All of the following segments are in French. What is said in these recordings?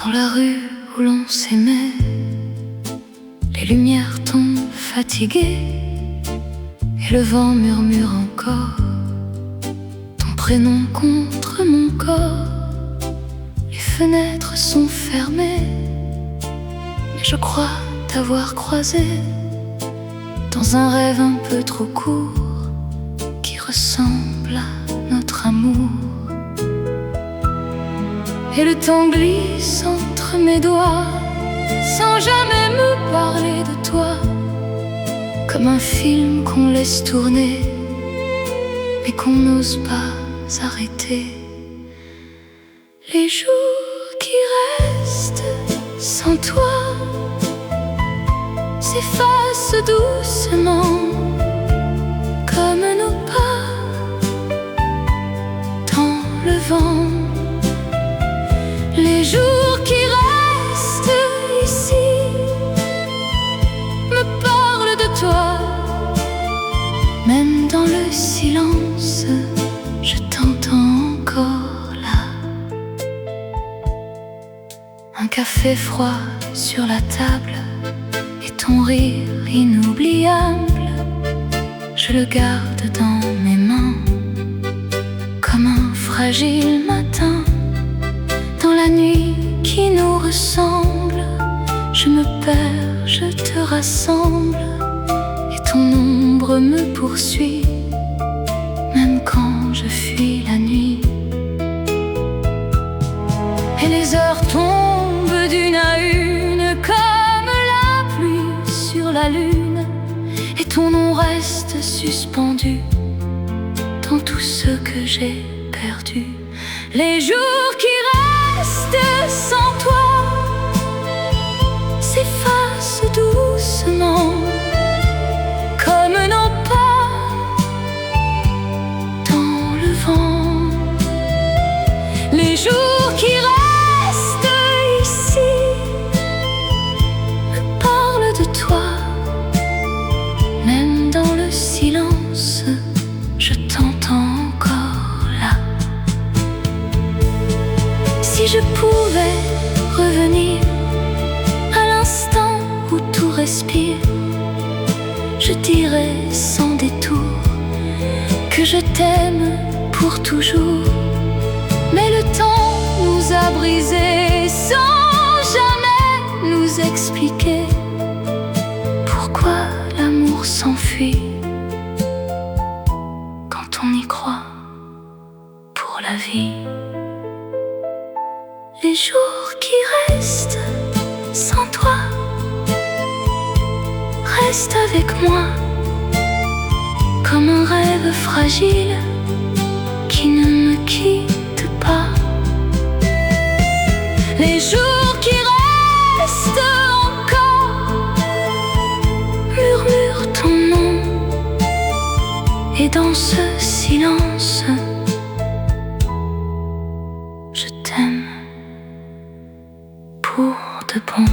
Dans la rue où l'on s'aimait, les lumières tombent fatiguées et le vent murmure encore ton prénom contre mon corps. Les fenêtres sont fermées, mais je crois t'avoir croisé dans un rêve un peu trop court qui ressemble à notre amour. Et le temps glisse entre mes doigts sans jamais me parler de toi, comme un film qu'on laisse tourner mais qu'on n'ose pas arrêter. Les jours qui restent sans toi s'effacent doucement comme nos pas dans le vent. Les jours qui restent ici me parlent de toi. Même dans le silence, je t'entends encore là. Un café froid sur la table et ton rire inoubliable, je le garde dans mes mains comme un fragile matin. Dans la nuit qui nous ressemble, je me perds, je te rassemble, et ton ombre me poursuit, même quand je fuis la nuit. Et les heures tombent d'une à une comme la pluie sur la lune, et ton nom reste suspendu dans tout ce que j'ai perdu. Les jours qui restent sans toi s'effacent doucement comme nos pas dans le vent. Les jours qui restent ici me parlent de toi. Même dans le silence, je t'entends encore là. Si je pouvais revenir à l'instant où tout respire, je dirais sans détour que je t'aime pour toujours. Mais le temps nous a brisés sans jamais nous expliquer pourquoi l'amour s'enfuit quand on y croit pour la vie. Les jours qui restent sans toi restent avec moi comme un rêve fragile qui ne me quitte pas. Les jours qui restent encore murmurent ton nom, et dans ce silence, je t'aime pour de bon.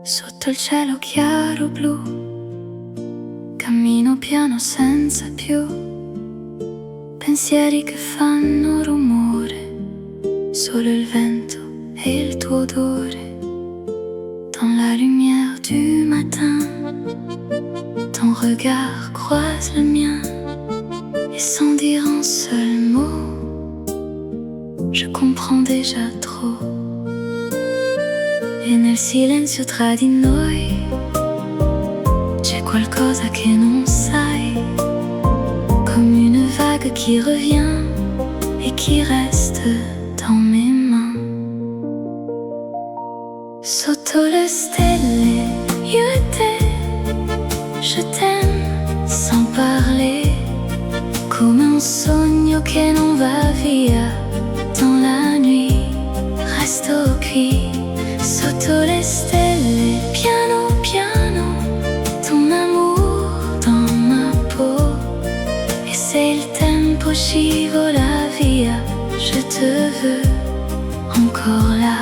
Sotto il cielo chiaro blu cammino piano senza più pensieri che fanno rumore, solo il vento e il tuo odore. Dans la lumière du matin, ton regard croise le mien, et sans dire un seul mot, je comprends déjà trop. E nel silenzio tra di noi c'è qualcosa che non sai, comme une vague qui revient et qui reste dans mes mains. Sotto le stelle, io e te, je t'aime sans parler, come un sogno che non va via. Dans la nuit, resto qui sotto le stelle, piano piano, ton amour te veux encore là.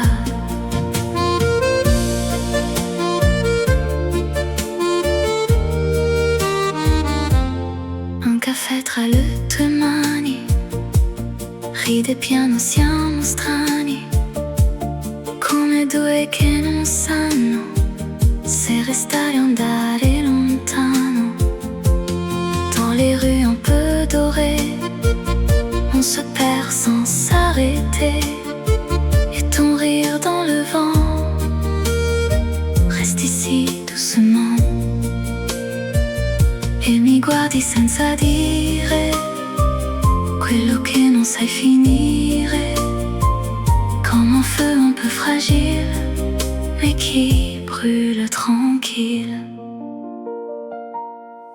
Un caffè tra le tue mani, ride piano, siamo strani, come due che non sanno se restare o andare lontano. Dans les rues un peu dorées, on se perd sans s'arrêter, et ton rire dans le vent reste ici doucement. E mi guardi senza dire quello che non sai finire, comme un feu un peu fragile, mais qui brûle tranquille.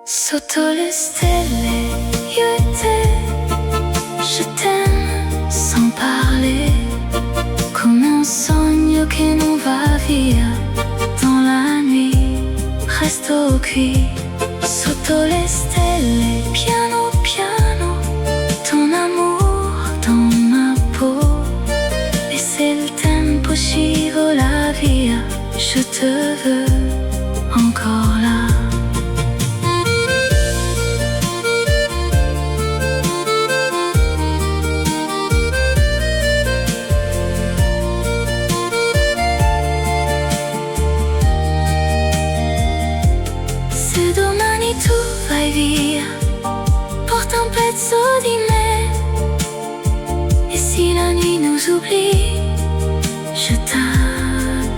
Sotto le stelle, io e te, je t'aime sans parler, come un sogno che non va via. Dans la nuit, resto qui, sotto le stelle, piano piano, ton amour dans ma peau. Et se il tempo scivola via, je te veux encore là. Se domani tu vai via, porta un pezzo di me, e si la nuit nous oublie, je t'attendrai,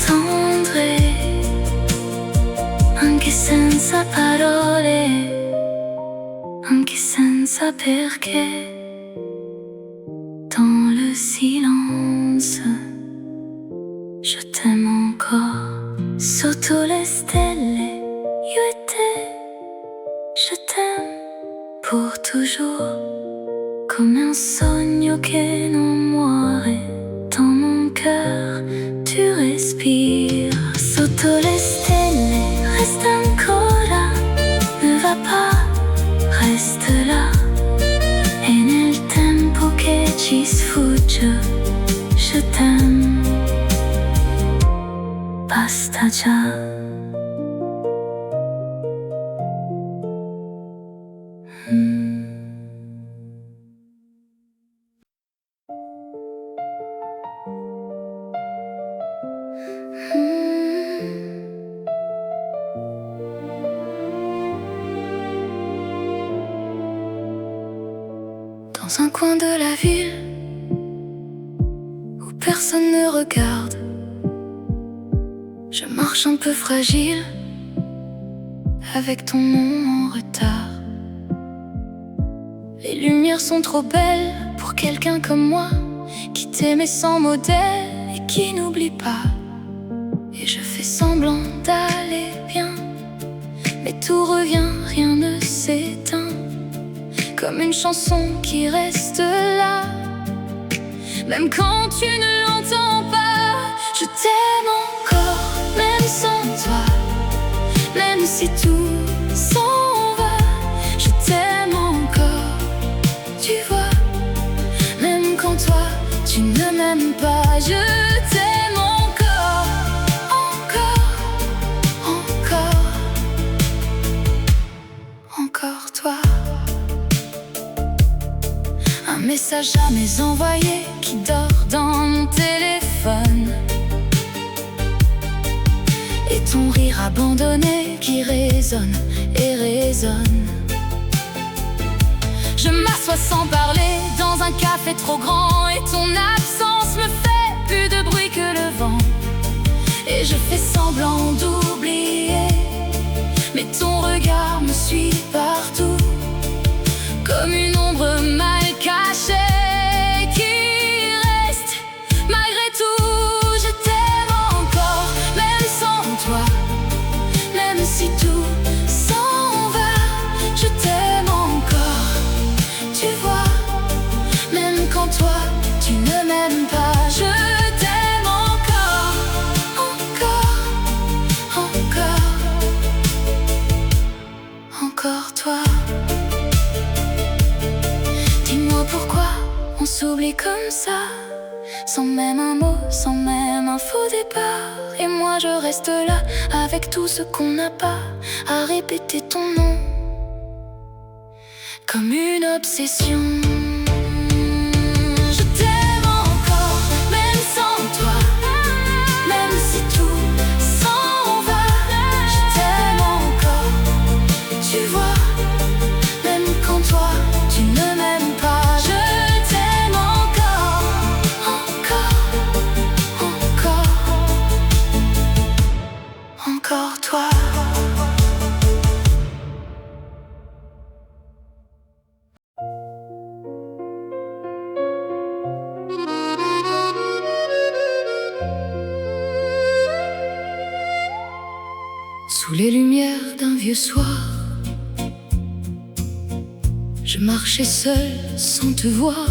anche senza parole, anche senza perché. Dans le silence, je t'aime encore. Sotto le stelle, io e te, je t'aime pour toujours, come un sogno che non muore. Dans mon cœur, tu respires. Sotto le stelle, reste ancora, ne va pas, reste là. E nel tempo che ci sfugge, je t'aime, basta già. Dans un coin de la ville où personne ne regarde, je marche un peu fragile avec ton nom en retard. Les lumières sont trop belles pour quelqu'un comme moi qui t'aimait sans modèle et qui n'oublie pas. Et je fais semblant d'aller bien, mais tout revient, rien ne s'éteint, comme une chanson qui reste là, même quand tu ne l'entends pas. Je t'aime encore, même sans toi, même si tout s'en va. Je t'aime encore, tu vois, même quand toi tu ne m'aimes pas. Je t'aime encore, encore, encore, encore toi. Un message jamais envoyé qui dort dans mon téléphone, et ton rire abandonné qui résonne et résonne. Je m'assois sans parler dans un café trop grand, et ton absence me fait plus de bruit que le vent. Et je fais semblant d'oublier, mais ton regard me suit partout, comme une ombre mal cachée qui reste malgré tout. Je t'aime encore, même sans toi, même si tout s'en va. Je t'aime encore, tu vois, même quand toi tu ne m'aimes pas. Je t'aime encore, encore, encore, encore toi. s'oublie comme ça, sans même un mot, sans même un faux départ. Et moi je reste là, avec tout ce qu'on n'a pas, à répéter ton nom, comme une obsession. Je t'aime encore, même sans toi, même si tout s'en va. Je t'aime encore, tu vois, même quand toi tu ne m'aimes pas. Je t'aime encore, encore, encore, encore toi. Sous les lumières d'un vieux soir, je marchais seul sans te voir.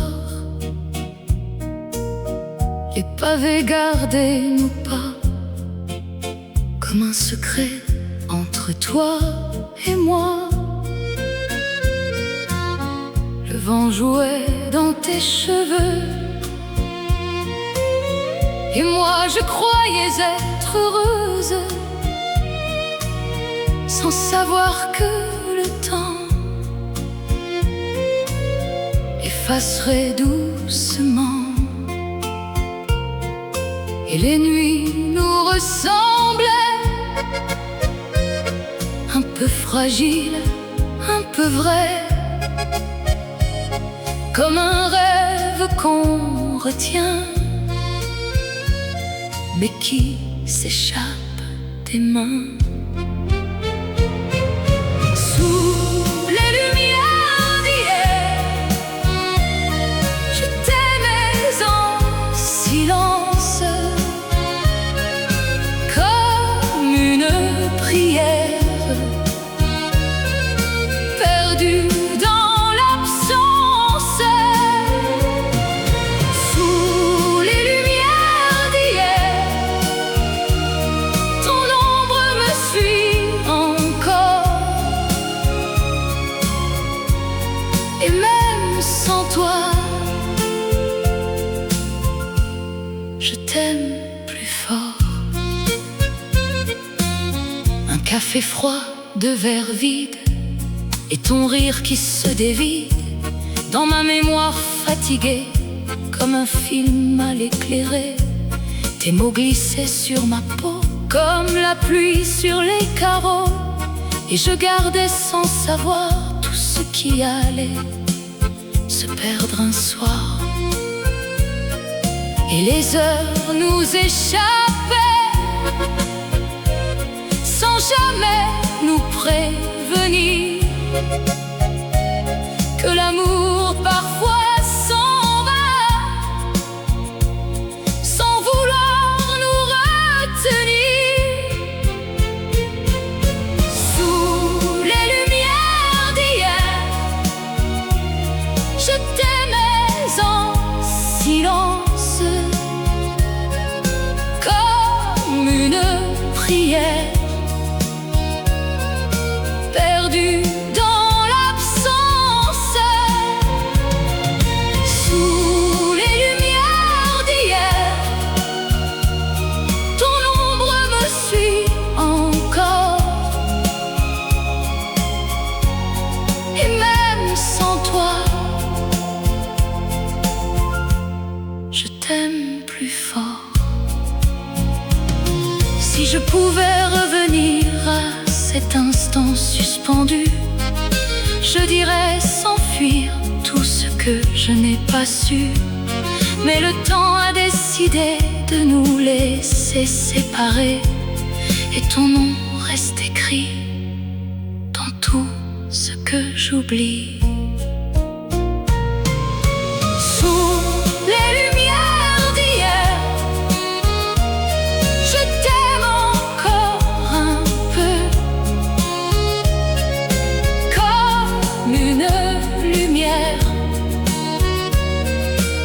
Les pavés gardaient nos pas, comme un secret entre toi et moi. Le vent jouait dans tes cheveux, et moi je croyais être heureuse, sans savoir que le temps effacerait doucement, et les nuits nous ressemblaient, un peu fragiles, un peu vrais, comme un rêve qu'on retient, mais qui s'échappe des mains. Et même sans toi, je t'aime plus fort. Un café froid, deux verres vides, et ton rire qui se dévide dans ma mémoire fatiguée, comme un film mal éclairé. Tes mots glissaient sur ma peau, comme la pluie sur les carreaux, et je gardais sans savoir tout ce qui allait se perdre un soir. Et les heures nous échappaient sans jamais nous prévenir que l'amour parfois s'en va sans vouloir nous retenir. Sous les lumières d'hier, je t'aimais en silence, comme une prière perdue dans l'absence. Sous les lumières d'hier, ton ombre me suit encore, et même sans toi, je t'aime plus fort. Si je pouvais revenir à cet instant suspendu, je dirais sans fuir tout ce que je n'ai pas su. Mais le temps a décidé de nous laisser séparer, et ton nom reste écrit dans tout ce que j'oublie. Sous les lumières d'hier, je t'aime encore un peu, comme une lumière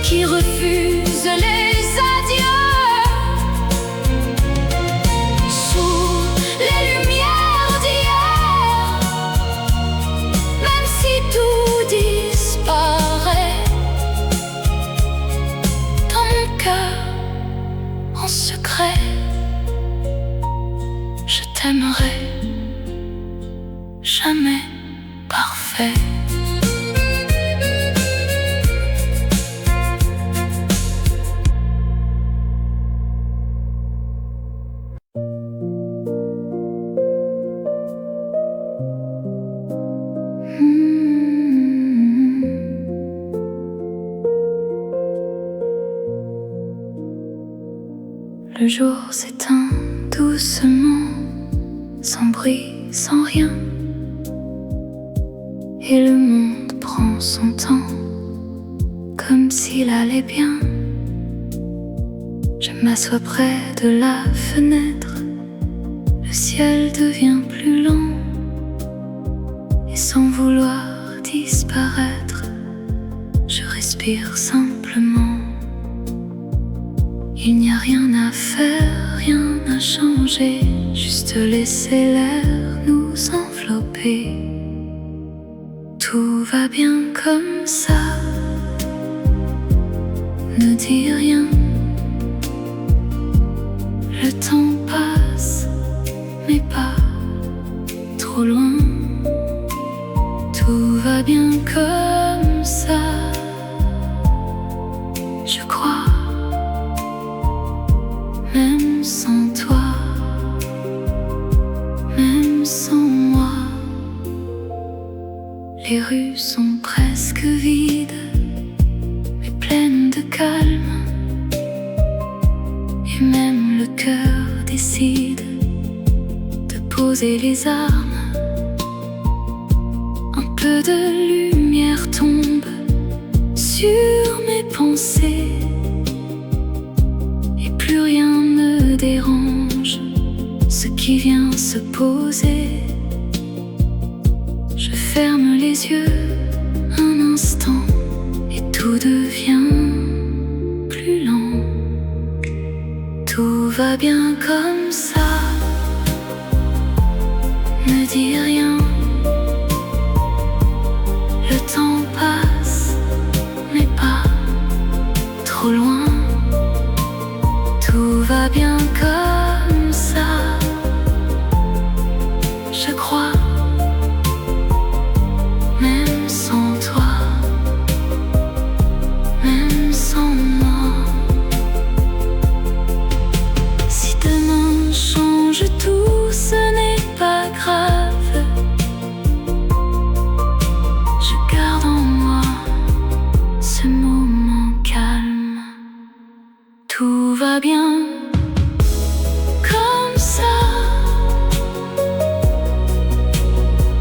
qui refuse les adieux. Sous les lumières d'hier, même si tout jamais parfait. Le jour s'éteint doucement, sans bruit, sans rien, et le monde prend son temps, comme s'il allait bien. Je m'assois près de la fenêtre, le ciel devient plus lent, et sans vouloir disparaître, je respire simplement. Il n'y a rien à faire, rien à changer, juste laisser l'air nous envelopper. Tout va bien comme ça, ne dis rien. Le temps passe, mais pas trop loin. Tout va bien comme ça, je crois. Même sans toi, même sans moi, les rues sont presque vides, mais pleines de calme. Et même le cœur décide de poser les armes. Un peu de lumière tombe sur mes pensées, plus rien ne dérange ce qui vient se poser. Je ferme les yeux un instant et tout devient plus lent. Tout va bien comme ça, ne dis rien. Le temps passe, mais pas trop loin. Tout va bien comme ça, je crois. Même sans toi, même sans moi. Si demain change tout, ce n'est pas grave. Je garde en moi ce moment calme. Tout va bien comme ça,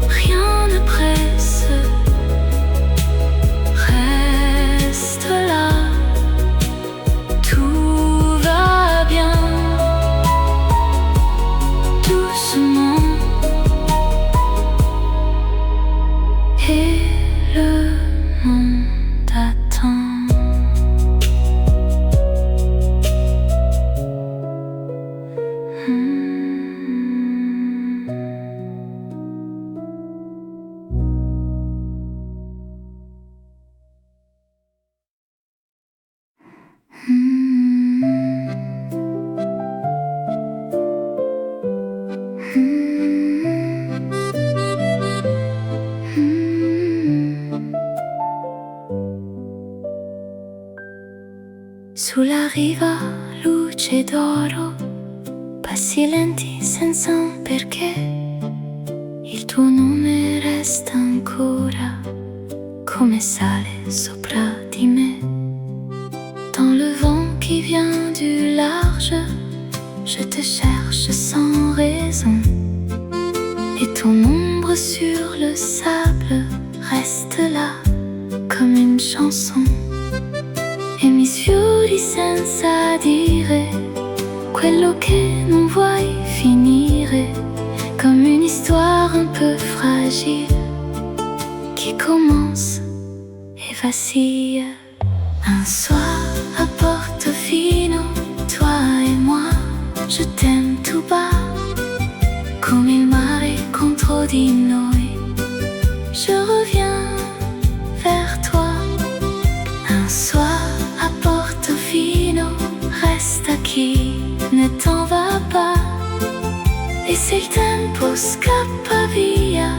rien ne presse, reste là. Tout va bien, doucement, et le monde attend. Sulla riva luce d'oro, passi lenti senza un perché, il tuo nome resta ancora come sale sopra di me. Dans le vent qui vient du large, je te cherche sans raison, et ton ombre sur le sable reste là comme une chanson. E mi sfiori senza dire quello che non vuoi finire, comme une histoire un peu fragile qui commence et vacille. Un soir a Portofino, toi et moi, je t'aime tout bas, come il mare contro di noi. Je reviens vers toi. Un soir a Portofino, resta qui, ne t'en va pas. E se il tempo scappa via,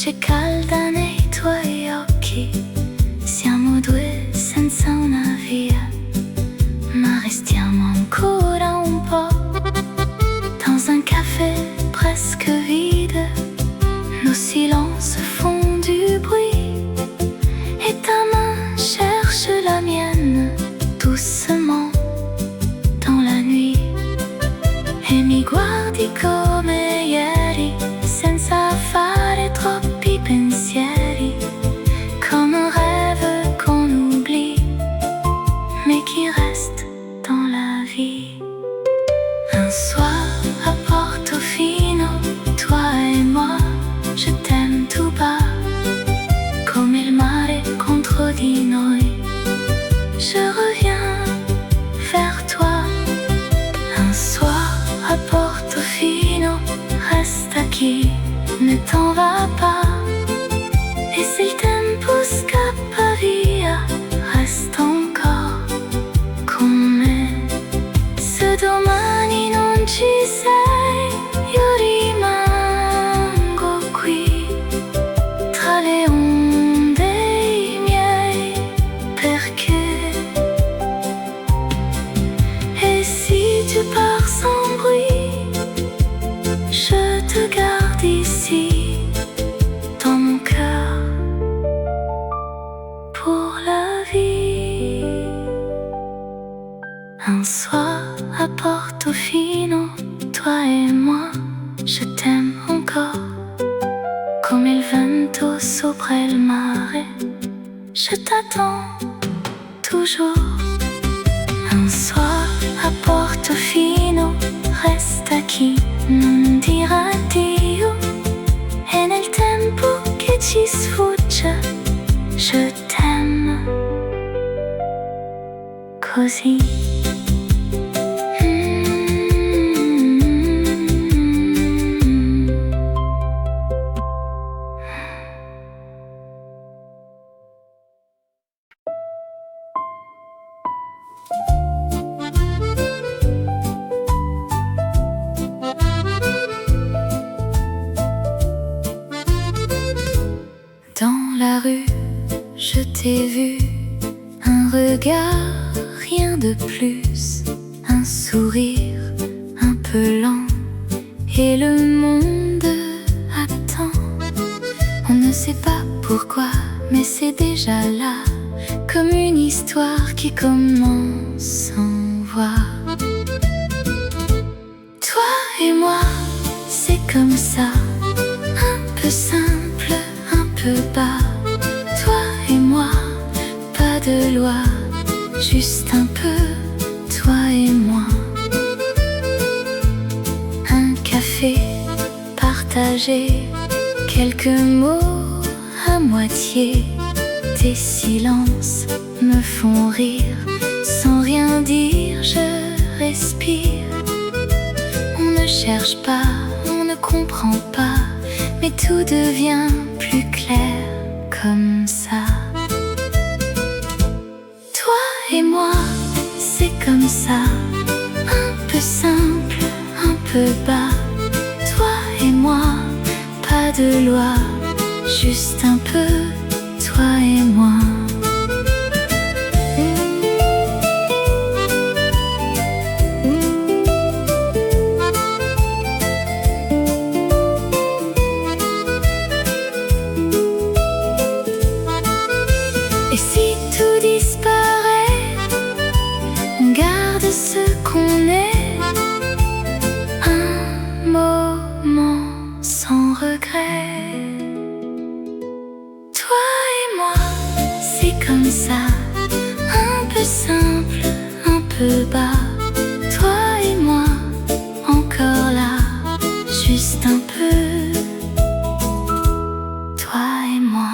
luce calda nei tuoi occhi. Siamo due senza una via, ma restiamo ancora un po'. Dans un café presque vide, nos silences font du bruit, et ta main cherche la mienne doucement dans la nuit. E mi guardi come ieri, senza fare troppi pensieri, comme un rêve qu'on oublie, mais qui reste dans la vie. Un soir à Portofino, toi et moi, je t'aime tout bas, come il mare contro di noi. Je reviens vers toi. Un soir à Portofino, reste aquí, ne t'en va pas. E se il tempo scappa via, resta ancora con me. Se domani non ci sei, io rimango qui, tra le onde e i miei perché. Et si tu pars sans bruit, je te garde ici, dans mon cœur, pour la vie. Un soir à Portofino, toi et moi, je t'aime encore, come il vento sopra il mare. Je t'attends toujours. Un soir a Portofino, resta qui, non dire addio. E nel tempo che ci sfugge, je t'aime così. Dans la rue, je t'ai vu, un regard, rien de plus, un sourire un peu lent, et le monde attend. On ne sait pas pourquoi, mais c'est déjà là, comme une histoire qui commence sans voix. Toi et moi, c'est comme ça, un peu simple, un peu bas. Toi et moi, pas de loi, juste un peu, toi et moi. Un café partagé, quelques mots à moitié. Tes silences me font rire, sans rien dire je respire. On ne cherche pas, on ne comprend pas, mais tout devient plus clair comme ça. Toi et moi, c'est comme ça, un peu simple, un peu bas. Toi et moi, pas de loi, juste un peu, toi et moi. Et si tout disparaît, on garde ce qu'on est, un moment sans regret. Toi et moi, c'est comme ça, un peu simple, un peu bas. Toi et moi, encore là, juste un peu, toi et moi.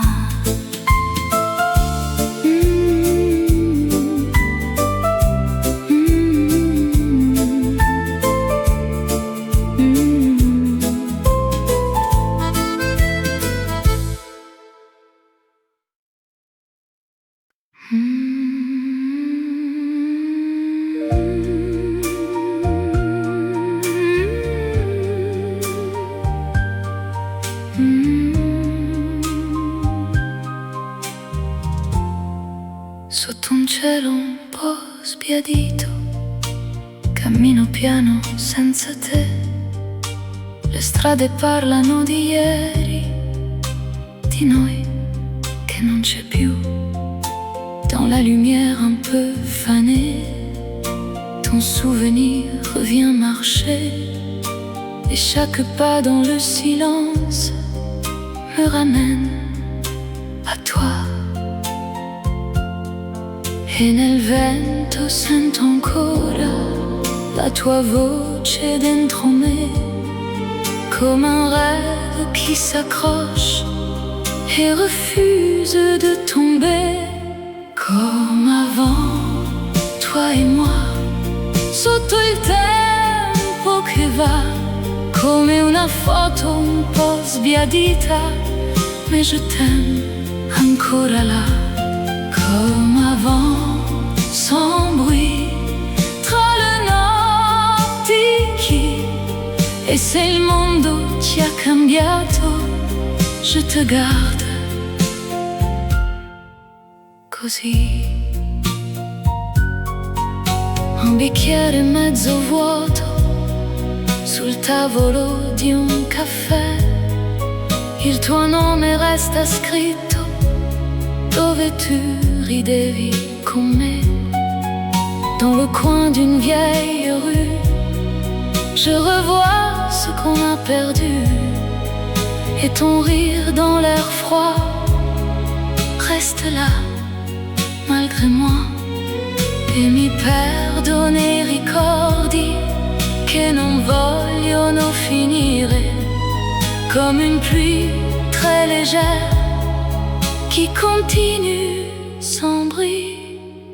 un cielo un po' sbiadito, cammino piano senza te. Le strade parlano di ieri, di noi che non c'è più. Dans la lumière un peu fanée, ton souvenir revient marcher. Et chaque pas dans le silence me ramène a toi. E nel vento sento ancora la tua voce dentro me, comme un rêve qui s'accroche et refuse de tomber. Comme avant, toi et moi, sotto il tempo che va, come una foto un po' sbiadita, mais je t'aime ancora là. Comme avant, sans bruit, tra le notchi. E se il mondo ti ha cambiato, je te garde così. Un bicchiere mezzo vuoto sul tavolo di un caffè, il tuo nome resta scritto dove tu ridevi con me. Dans le coin d'une vieille rue, je revois ce qu'on a perdu, et ton rire dans l'air froid reste là malgré moi. E mi perdono i ricordi che non vogliono finire, comme une pluie très légère qui continue sans bruit.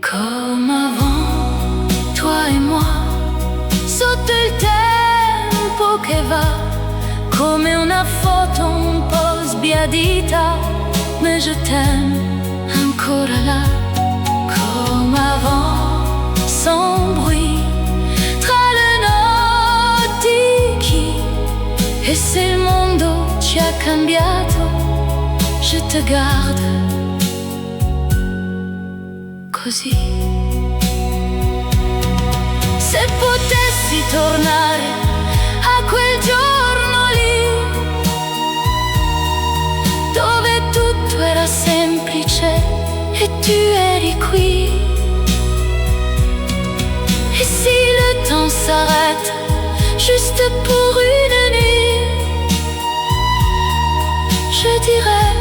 Comme avant, toi et moi, sotto il tempo che va, come una foto un po' sbiadita, mais je t'aime ancora là. Comme avant, sans bruit, tra le notchi. E se il mondo ci ha cambiato, je te garde così. Se potessi tornare a quel giorno lì, dove tutto era semplice et tu eri qui. Et si le temps s'arrête juste pour une nuit, je dirais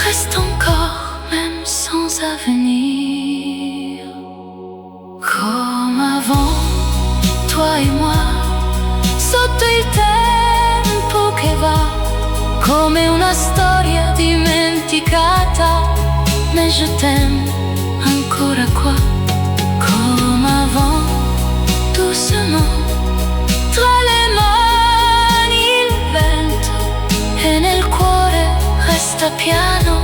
reste encore même sans avenir. Comme avant, toi et moi, sotto il tempo che va, come una storia dimenticata, mais je t'aime ancora qua. Comme avant, doucement, tra le mani il vento, e nel cuore resta piano,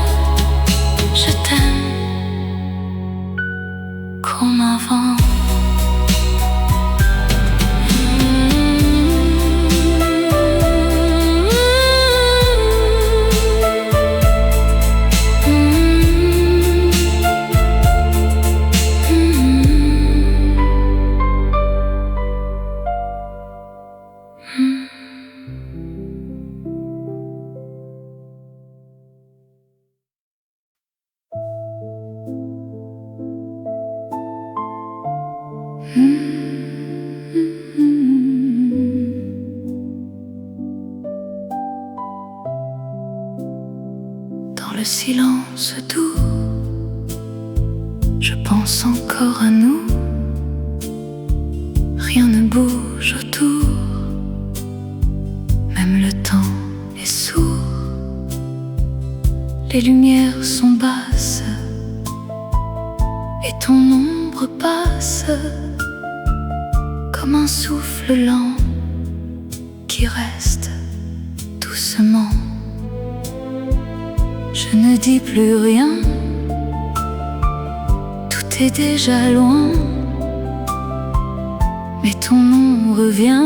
je t'aime comme avant. Dans le silence doux, je pense encore à nous. Rien ne bouge autour, même le temps est sourd. Les lumières sont basses et ton ombre passe comme un souffle lent qui reste doucement. Je ne dis plus rien, tout est déjà loin, mais ton nom revient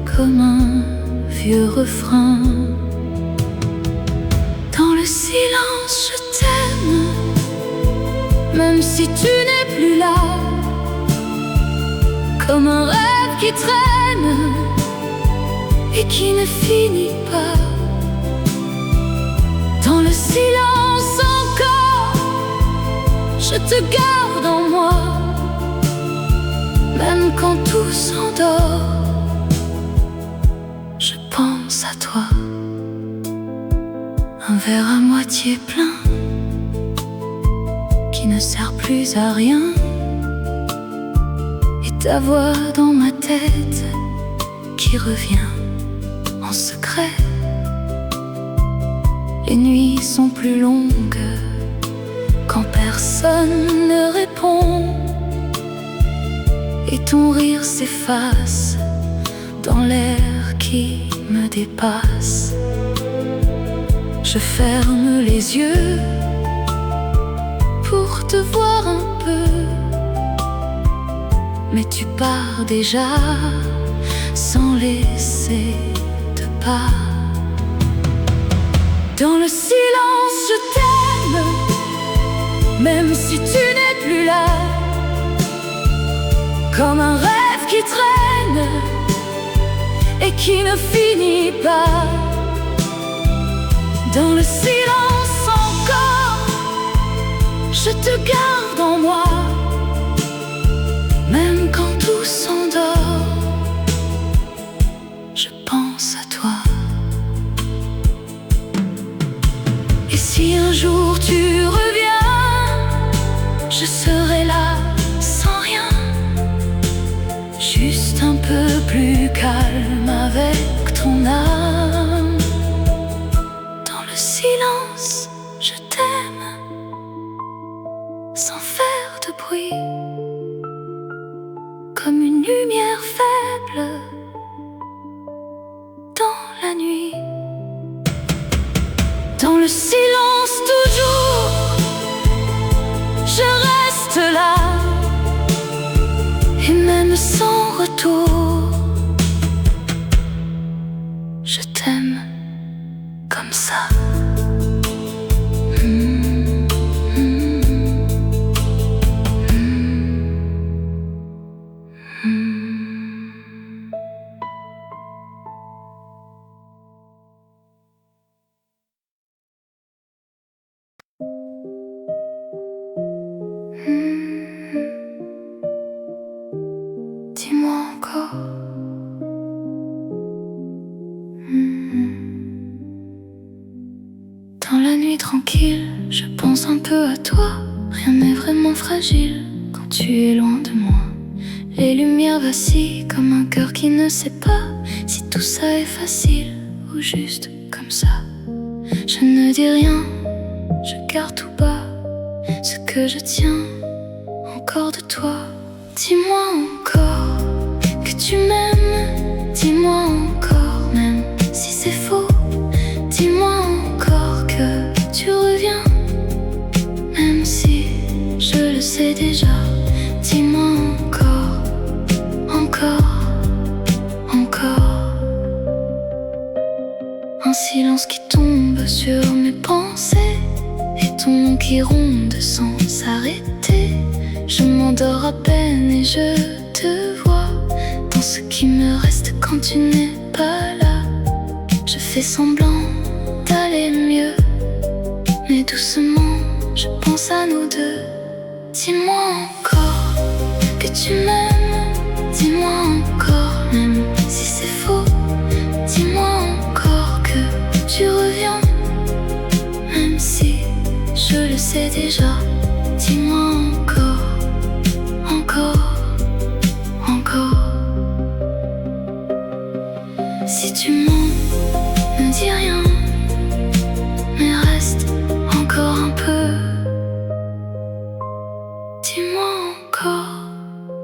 comme un vieux refrain. Dans le silence je t'aime, même si tu n'es plus là, comme un rêve qui traîne et qui ne finit pas. Dans le silence encore, je te garde en moi, même quand tout s'endort, je pense à toi. Un verre à moitié plein qui ne sert plus à rien, et ta voix dans ma tête qui revient en secret. Les nuits sont plus longues quand personne ne répond, et ton rire s'efface dans l'air qui me dépasse. Je ferme les yeux pour te voir un peu, mais tu pars déjà sans laisser de pas. Dans le silence je t'aime, même si tu n'es plus là, comme un rêve qui traîne et qui ne finit pas. Dans le silence encore, je te garde en moi, même quand tout s'endort, je pense à toi. Et si un jour tu reviens, je serai là sans rien, juste un peu plus calme avec ton âme. Dans le silence, je t'aime, sans faire de bruit, comme une lumière faible dans la nuit. Dans le silence toujours, je reste là, et même sans retour, je t'aime comme ça. Dis-moi encore. Dans la nuit tranquille, je pense un peu à toi. Rien n'est vraiment fragile quand tu es loin de moi. Les lumières vacillent comme un cœur qui ne sait pas si tout ça est facile ou juste comme ça. Je ne dis rien, je garde tout bas ce que je tiens encore de toi. Dis-moi encore que tu m'aimes, dis-moi encore même si c'est faux. Dis-moi encore que tu reviens, même si je le sais déjà. Dis-moi encore, encore, encore. Un silence qui tombe sur mes pensées, et ton nom qui ronde sans s'arrêter. Je m'endors à peine et je te vois dans ce qui me reste quand tu n'es pas là. Je fais semblant d'aller mieux, mais doucement je pense à nous deux. Dis-moi encore que tu m'aimes, dis-moi encore même si c'est faux. Dis-moi encore que tu reviens, même si je le sais déjà. Dis-moi encore, encore, encore. Si tu mens, ne dis rien, mais reste encore un peu. Dis-moi encore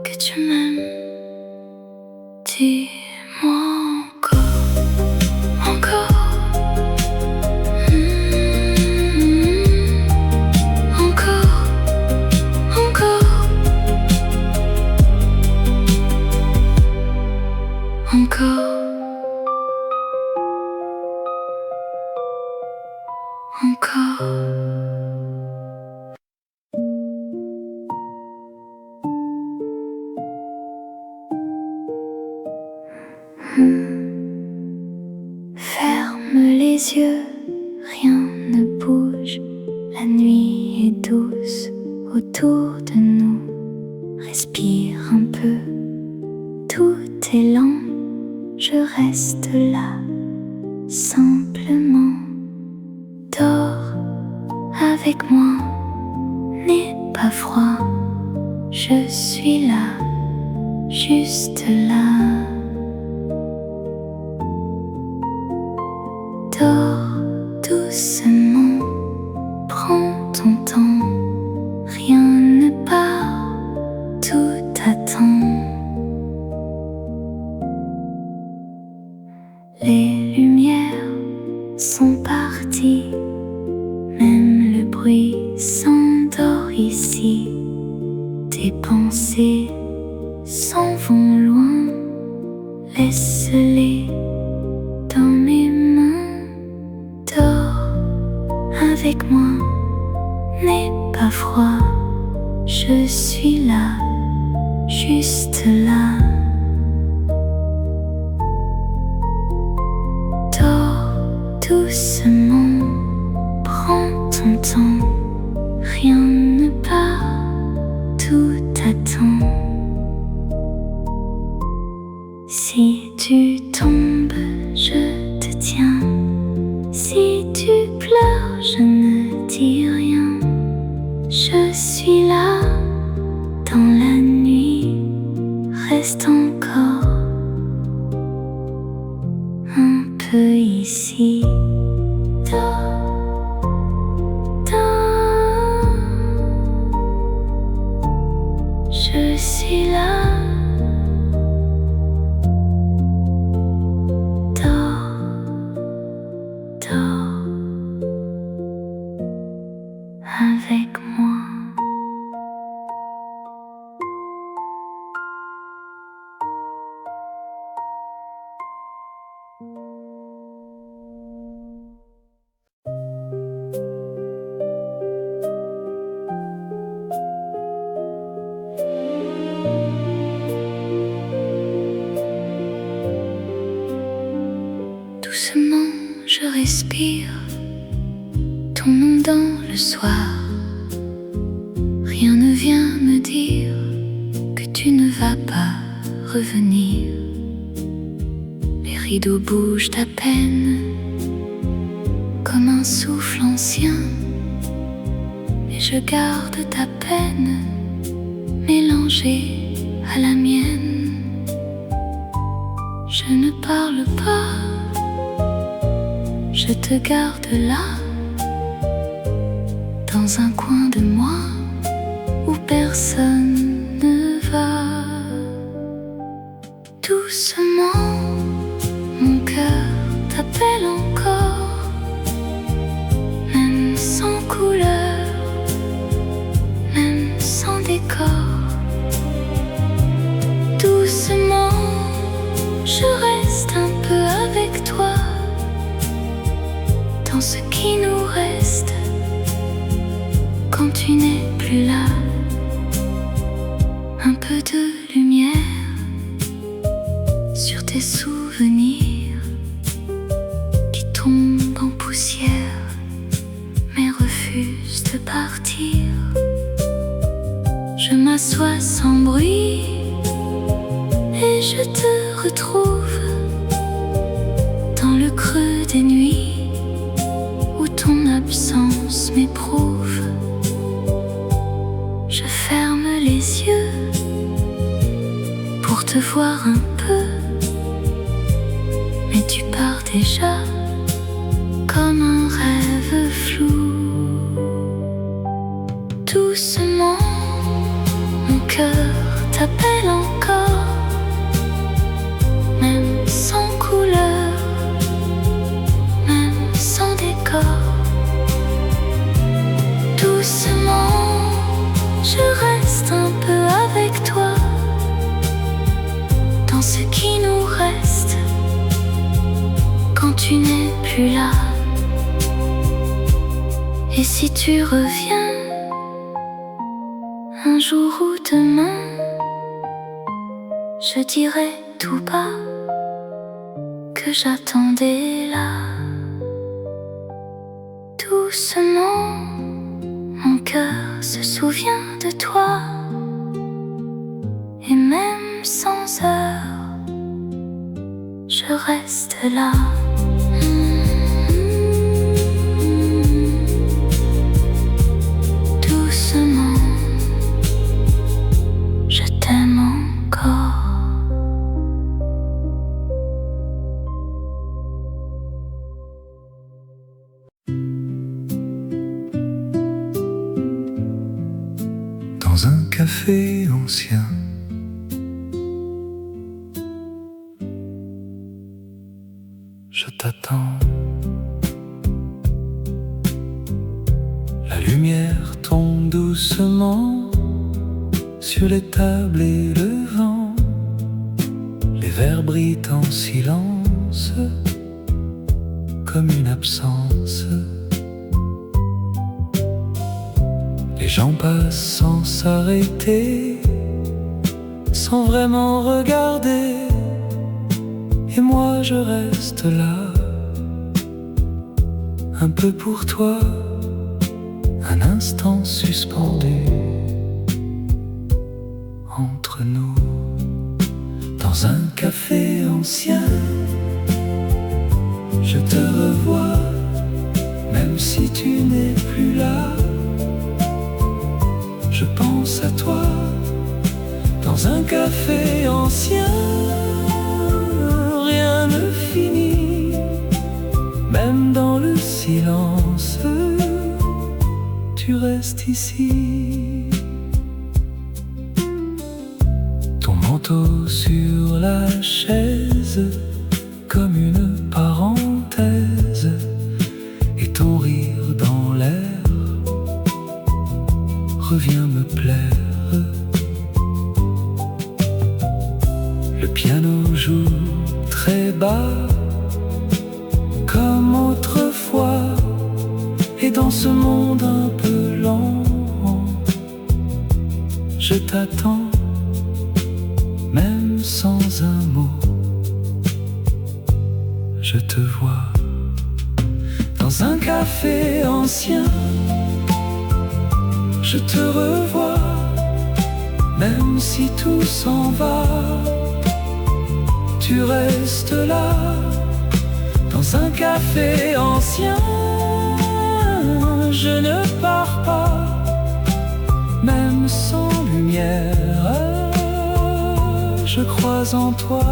que tu m'aimes. Dis-moi encore, encore. Encore, encore, encore, encore. Ferme les yeux, rien ne bouge. La nuit est douce autour de nous. Respire un peu, tout est lent. Je reste là, simplement. Dors avec moi, n'aie pas froid. Je suis là, juste là. Dors doucement, prends ton temps. Rien ne part, tout attend. Les lumières sont parties, même le bruit s'endort ici. Tes pensées s'en vont loin, laisse-les dans mes mains. Dors avec moi, n'aie pas froid. Je suis là, juste là. Doucement, prends ton temps. Rien ne part, tout attend. Si tu tombes, je te tiens. Si tu pleures, je ne dis rien. Je suis là, dans la nuit. Reste encore un peu ici. Je suis là. Dors, dors avec moi. Doucement, je respire ton nom dans le soir. Rien ne vient me dire que tu ne vas pas revenir. Les rideaux bougent à peine, comme un souffle ancien. Et je garde ta peine mélangée à la mienne. Je ne parle pas, je te garde là, dans un coin de moi où personne ne va. Doucement, mon cœur t'appelle encore, même sans couleur, même sans décor. Doucement, je reste un peu avec toi, dans ce qui nous reste quand tu n'es plus là. Un peu de lumière sur tes souvenirs qui tombent en poussière mais refusent de partir. Je m'assois sans bruit et je te retrouve dans le creux des nuits où ton absence m'éprouve. Je ferme les yeux pour te voir un peu, mais tu pars déjà comme un rêve flou. Doucement, mon cœur t'appelle encore, même sans couleur, même sans décor. Doucement, je reste un peu avec toi, dans ce qui nous reste quand tu n'es plus là. Et si tu reviens un jour ou demain, je dirai tout bas que j'attendais là. Doucement, mon cœur se souvient de toi. Et même sans heure, je reste là. Doucement, je t'aime encore. Dans un café ancien, je t'attends. La lumière tombe doucement sur les tables et le vent. Les verres brillent en silence, comme une absence. Les gens passent sans s'arrêter, sans vraiment regarder. Et moi je reste là, un peu pour toi, un instant suspendu entre nous. Dans un café ancien, je te revois, même si tu n'es plus là. Je pense à toi, dans un café ancien. Rien ne finit, même dans le silence, tu restes ici. Ton manteau sur la chaise, comme une parenthèse, et ton rire dans l'air revient me plaire. Le piano joue très bas, comme autrefois, et dans ce monde un peu lent, je t'attends, même sans un mot. Je te vois dans un café ancien. Je te revois, même si tout s'en va. Tu restes là, dans un café ancien. Je ne pars pas, même sans lumière. Je crois en toi.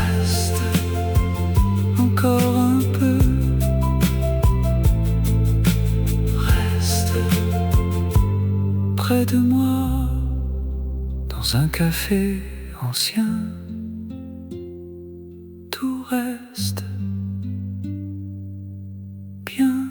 Reste encore un peu. Reste près de moi, dans un café ancien. Tout reste bien.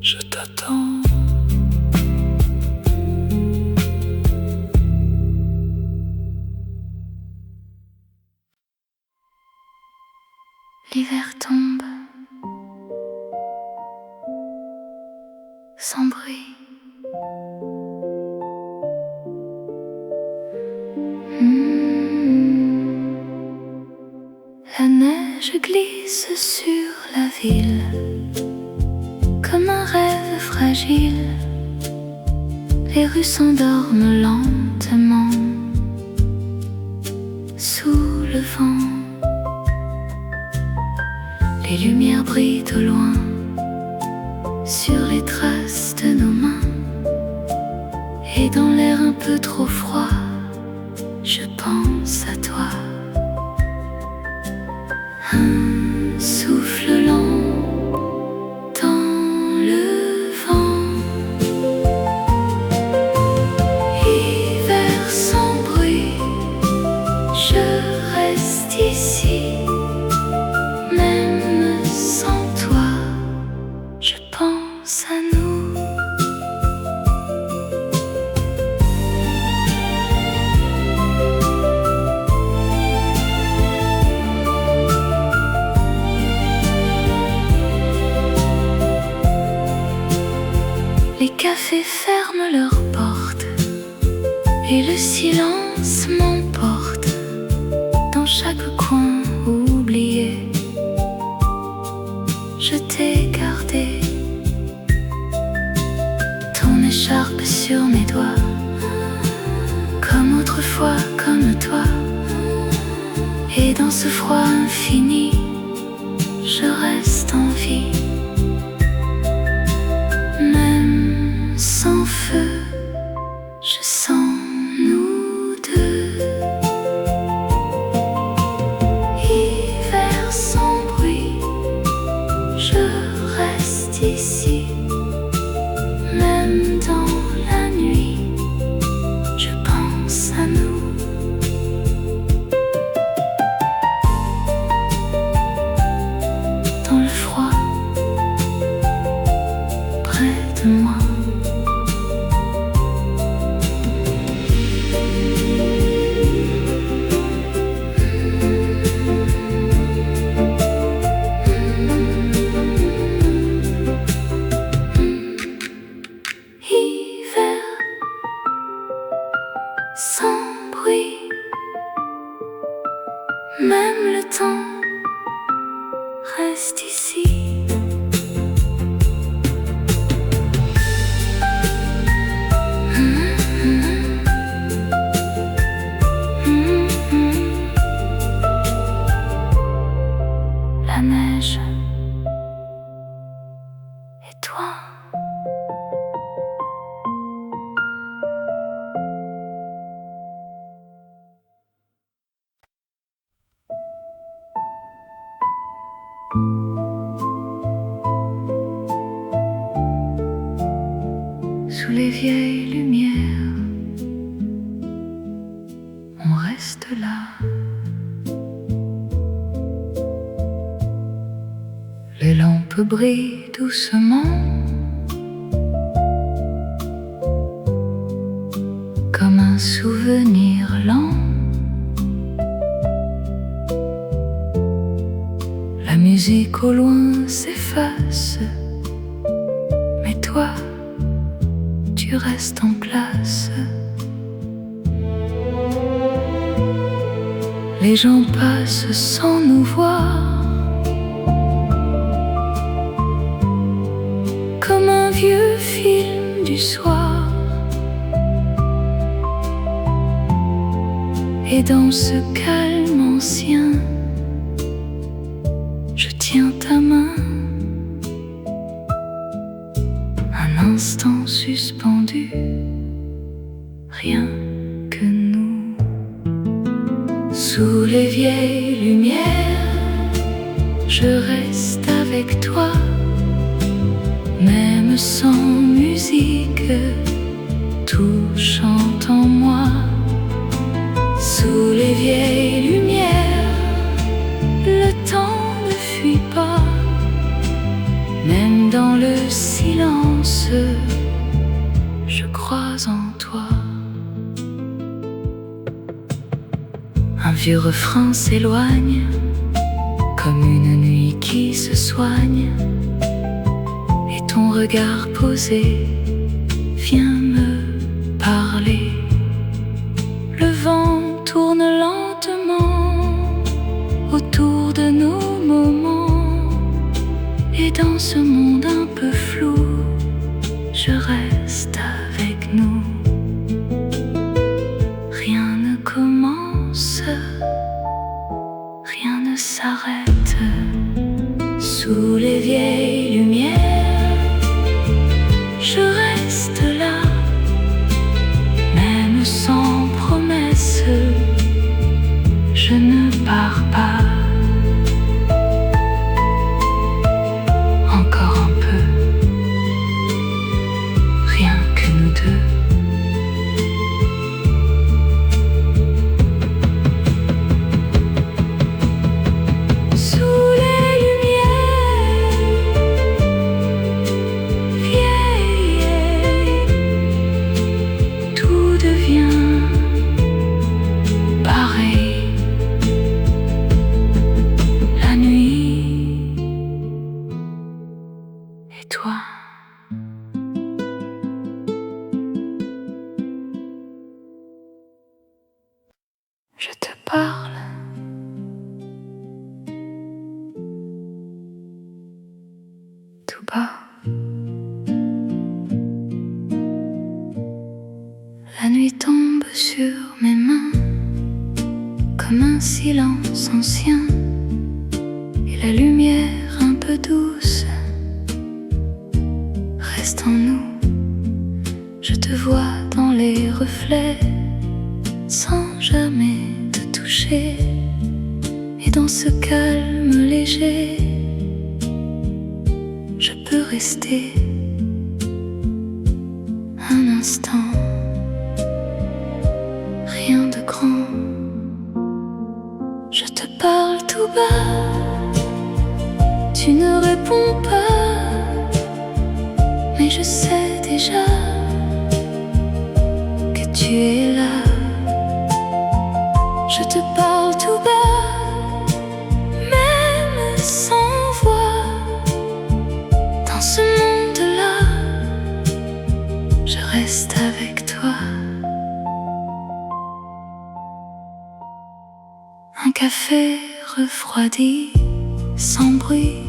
Je t'attends. L'hiver tombe sans bruit. La neige glisse sur la ville, comme un rêve fragile. Les rues s'endorment lentement sous le vent. Les lumières brillent au loin sur les traces de nos mains. Et dans l'air un peu trop froid, je pense à toi. Un souffle lent dans le vent. Hiver sans bruit, je reste ici. Même sans toi, cafés ferment leurs portes et le silence m'emporte dans chaque coin oublié. Je t'ai gardé, ton écharpe sur mes doigts, comme autrefois, comme toi. Et dans ce froid infini, je reste en vie. Même sans feu, je sens nous deux. Hiver sans bruit, je reste ici. Même dans la nuit, je pense à nous. Dans le froid, près de moi. Hiver sans bruit, même le temps reste ici. La neige et toi. Sous les vieilles lumières, on reste là. Les lampes brillent doucement, comme un souvenir lent. La musique au loin s'efface, mais toi, tu restes en place. Les gens passent sans nous voir, comme un vieux film du soir. Et dans ce calme ancien, je tiens ta main. Un instant suspendu, rien que nous. Sous les vieilles lumières, je reste avec toi. Même sans musique, tout chante en moi. Sous les vieilles lumières, le temps ne fuit pas. Même dans le silence, je crois en toi. Un vieux refrain s'éloigne, comme une nuit qui se soigne. Et ton regard posé vient me parler. Le vent tourne lentement autour de nos moments. Et dans ce monde un peu flou, je reste avec nous. Rien ne commence, rien ne s'arrête. Sous les vieilles lumières, je reste là. Même sans promesse, je ne pars pas. Encore un peu, rien que nous deux. Sous les lumières vieilles, tout devient pareil. je te parle. Tout bas. La nuit tombe sur mes mains comme un silence ancien, et la lumière un peu douce reste en nous. Je te vois dans les reflets sans jamais te toucher, et dans ce calme léger je peux rester un instant. Rien de grand, je te parle tout bas, tu ne réponds pas, mais je sais déjà que tu es là. Je te parle tout bas, même sans voix. Dans ce monde-là, je reste avec toi. Un café refroidi, sans bruit,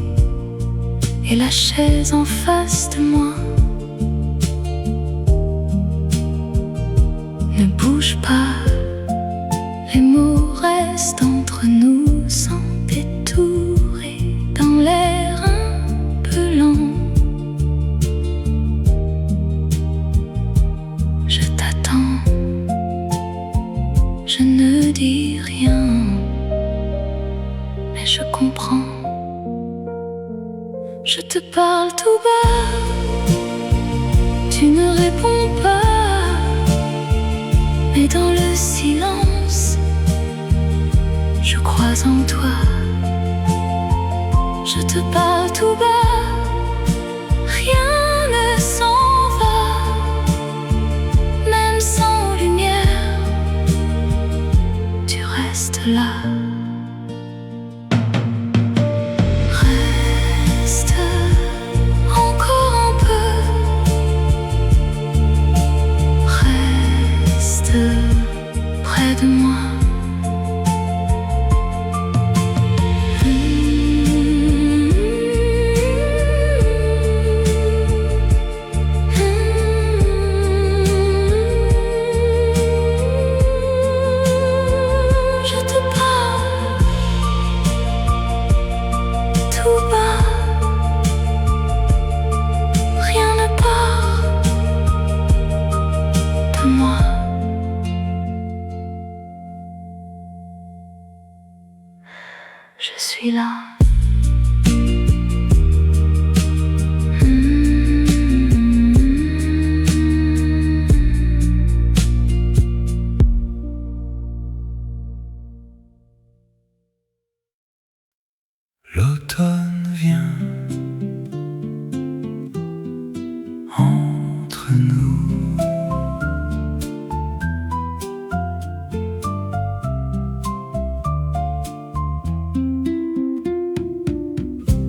et la chaise en face de moi. Ne bouge pas, les mots restent entre nous sans détour et dans l'air un peu lent. Je t'attends, je ne dis rien, mais je comprends. Je te parle tout bas, tu ne réponds pas, mais dans le silence, je crois en toi. Je te parle tout bas, rien ne s'en va, même sans lumière, tu restes là. Reste encore un peu, reste près de moi. Je suis là. L'automne vient entre nous.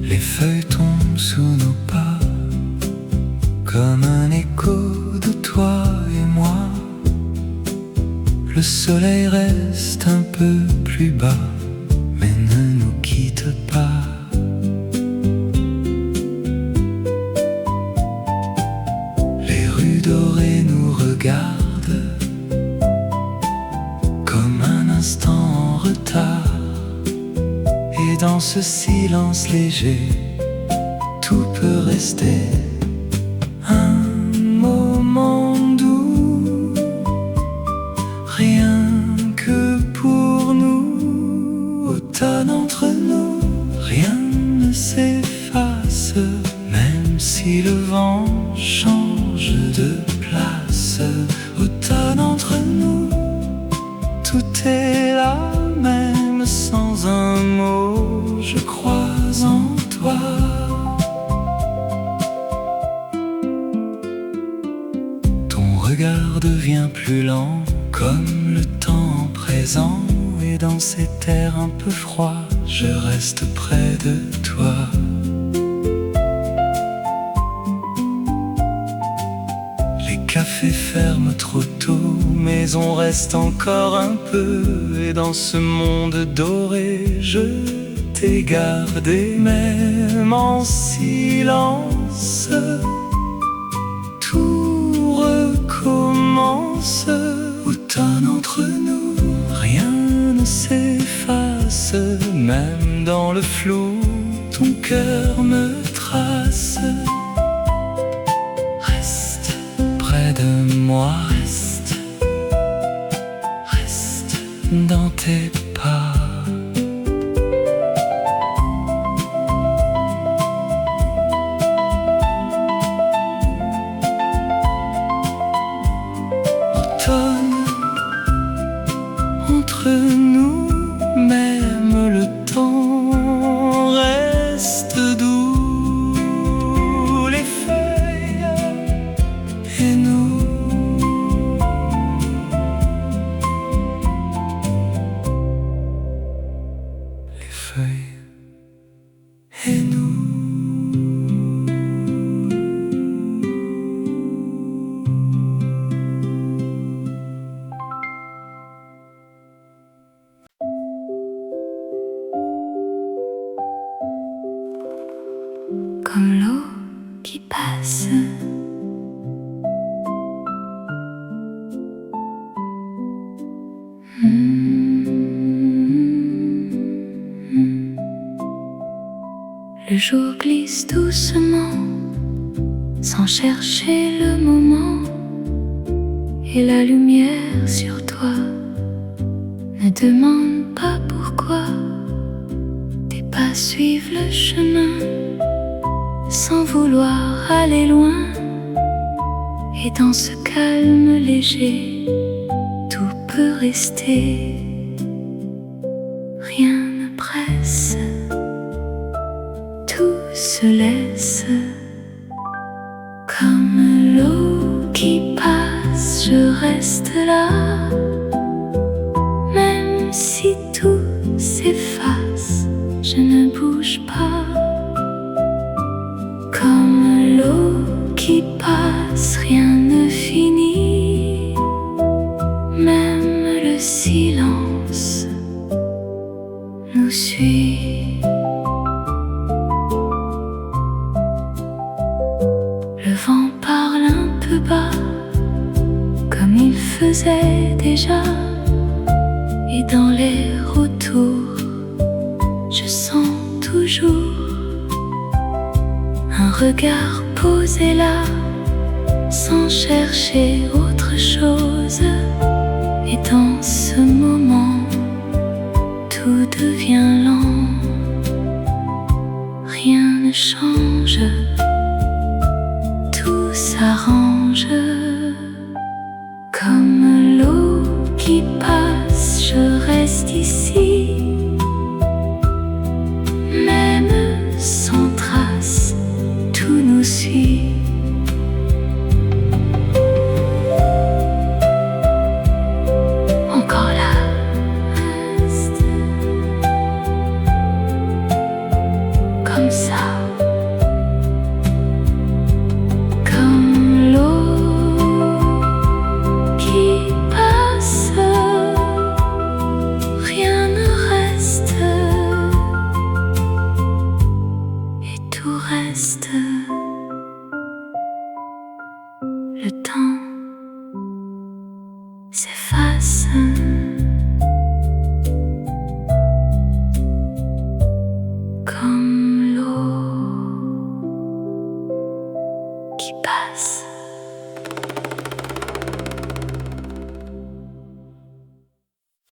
Les feuilles tombent sous nos pas, comme un écho de toi et moi. Le soleil reste un peu plus bas, mais ne nous quitte pas. Les rues dorées nous regardent, comme un instant en retard. Et dans ce silence léger, tout peut rester un moment doux, rien que pour nous. Automne entre nous, rien ne s'efface, même si le vent change de place. Automne entre nous, tout est là, même sans un mot, je crois en toi. Ton regard devient plus lent, comme le temps présent, et dans cet air un peu froid, je reste près de toi. Les cafés ferment trop tôt, mais on reste encore un peu. Et dans ce monde doré, je t'ai gardé même en silence. Tout recommence. Automne entre nous, rien ne s'efface. Même dans le flou, ton cœur me trace. Reste près de moi, reste dans tes pas. Automne entre nous, même le temps reste doux. Les feuilles et nous. Les feuilles et nous. Comme l'eau qui passe. Le jour glisse doucement, sans chercher le moment, et la lumière sur toi ne demande pas pourquoi. Tes pas suivent le chemin sans vouloir aller loin, et dans ce calme léger, tout peut rester. Rien ne presse, tout se laisse. Comme l'eau qui passe, je reste là. Même si tout s'efface, je ne bouge pas. Comme l'eau qui passe, rien ne finit. Même le silence nous suit. Le vent parle un peu bas, comme il faisait déjà. Et dans l'air autour, je sens toujours un regard posé là, sans chercher autre chose. Et dans ce moment, tout devient lent. Rien ne change, tout s'arrange. Comme l'eau qui passe, je reste ici. Même sans trace, tout nous suit. Encore là, reste comme ça. Comme l'eau qui passe, rien ne reste, et tout reste. Le temps s'efface. Comme l'eau qui passe.